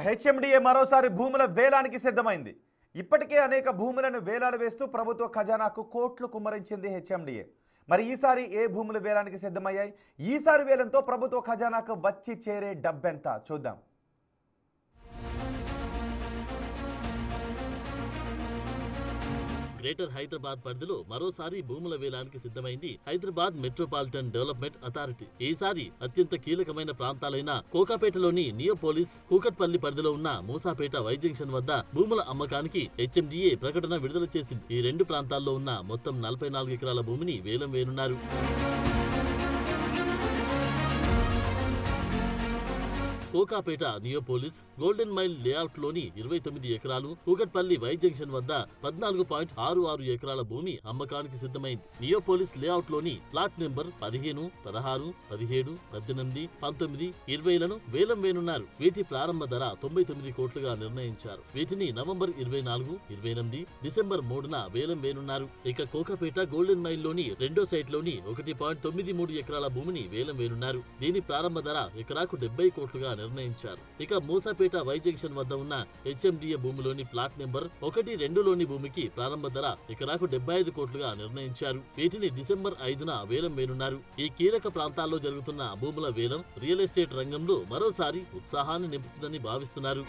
HMDA మరోసారి భూముల వేలానికి సిద్ధమైంది. ఇప్పటికే అనేక భూములను వేలాలు వేస్తూ ప్రభుత్వ ఖజానాకు కోట్లు కుమ్మరించింది హెచ్ఎండిఏ. మరి ఈసారి ఏ భూముల వేలానికి సిద్ధమయ్యాయి? ఈసారి వేలంతో ప్రభుత్వ ఖజానాకు వచ్చి చేరే డబ్బెంత చూద్దాం. గ్రేటర్ హైదరాబాద్ పరిధిలో మరోసారి భూముల వేలానికి సిద్ధమైంది హైదరాబాద్ మెట్రోపాలిటన్ డెవలప్మెంట్ అథారిటీ. ఈసారి అత్యంత కీలకమైన ప్రాంతాలైన కోకాపేటలోని నియోపోలిస్, కూకట్పల్లి పరిధిలో ఉన్న మూసాపేట వై జంక్షన్ వద్ద భూముల అమ్మకానికి హెచ్ఎండిఏ ప్రకటన విడుదల చేసింది. ఈ రెండు ప్రాంతాల్లో ఉన్న మొత్తం 44 ఎకరాల భూమిని వేలం వేయనున్నారు. Kokapeta Neopolis golden mile layout లోని 29 ఎకరాలు, కూకట్పల్లి వై జంక్షన్ వద్ద 14.66 ఎకరాల భూమి అమ్మకానికి సిద్ధమైంది. నియోపోలిస్ లేఅవుట్ లోని ప్లాట్ నెంబర్ 15, 16, 17, 18, 19, 20లను వేలం వేనున్నారు. వీటి ప్రారంభ ధర 99 కోట్లుగా నిర్ణయించారు. వీటిని నవంబర్ 24, 28, డిసెంబర్ 3న వేలం వేనున్నారు. ఇక కోకాపేట గోల్డెన్ మైల్ లోని రెండో సైట్ లోని 1.93 ఎకరాల భూమిని వేలం వేనున్నారు. దీని ప్రారంభ ధర ఎకరాకు 70 కోట్లుగా నిర్ణయించారు. ఇక మూసాపేట వై జంక్షన్ వద్ద ఉన్న హెచ్ఎండిఏ భూమిలోని ప్లాట్ నెంబర్ 1, 2లోని భూమికి ప్రారంభ ధర ఎకరాకు 75 కోట్లుగా నిర్ణయించారు. వీటిని డిసెంబర్ 5న వేలం వేనున్నారు. ఈ కీలక ప్రాంతాల్లో జరుగుతున్న భూముల వేలం రియల్ ఎస్టేట్ రంగంలో మరోసారి ఉత్సాహాన్ని నింపుతుందని భావిస్తున్నారు.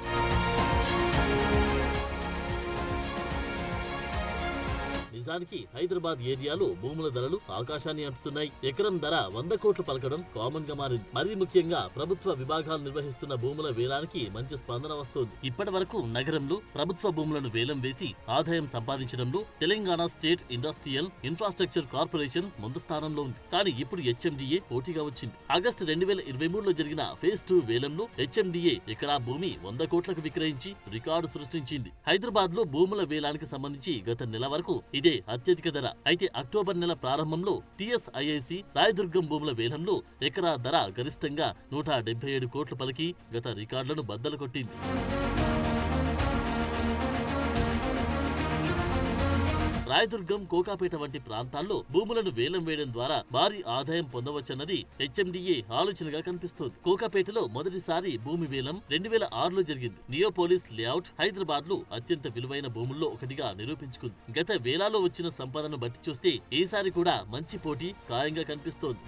నిజానికి హైదరాబాద్ ఏరియాలో భూముల ధరలు ఆకాశాన్ని అంటున్నాయి. ఎకరం ధర 100 కోట్లు పలకడం కామన్ గా మారింది. మరీ ముఖ్యంగా ప్రభుత్వ విభాగాలు నిర్వహిస్తున్న భూముల వేలానికి మంచి స్పందన వస్తోంది. ఇప్పటి వరకు నగరంలో ప్రభుత్వ భూములను వేలం వేసి ఆదాయం సంపాదించడంలో Telangana state industrial infrastructure corporation ముందు స్థానంలో ఉంది. కానీ ఇప్పుడు హెచ్ఎండిఏ పోటీగా వచ్చింది. ఆగస్టు 2023లో జరిగిన ఫేజ్ 2 వేలంలో హెచ్ఎండిఏ ఎకరా భూమి 100 కోట్లకు విక్రయించి రికార్డు సృష్టించింది. హైదరాబాద్ లో భూముల వేలానికి సంబంధించి గత నెల వరకు ఇదే అత్యధిక ధర. అయితే అక్టోబర్ నెల ప్రారంభంలో టీఎస్ఐఐసి రాయదుర్గం భూముల వేలంలో ఎకరా ధర గరిష్టంగా 177 కోట్లు పలికి గత రికార్డులను బద్దలు కొట్టింది. రాయదుర్గం, కోకాపేట వంటి ప్రాంతాల్లో భూములను వేలం వేయడం ద్వారా భారీ ఆదాయం పొందవచ్చన్నది హెచ్ఎండిఏ ఆలోచనగా కనిపిస్తోంది. కోకాపేటలో మొదటిసారి భూమి వేలం 2006లో జరిగింది. నియోపోలిస్ లేఅవుట్ హైదరాబాద్ లో అత్యంత విలువైన భూముల్లో ఒకటిగా నిరూపించుకుంది. గత వేలాలో వచ్చిన సంపదను బట్టి చూస్తే ఈసారి కూడా మంచి పోటీ ఖాయంగా కనిపిస్తోంది.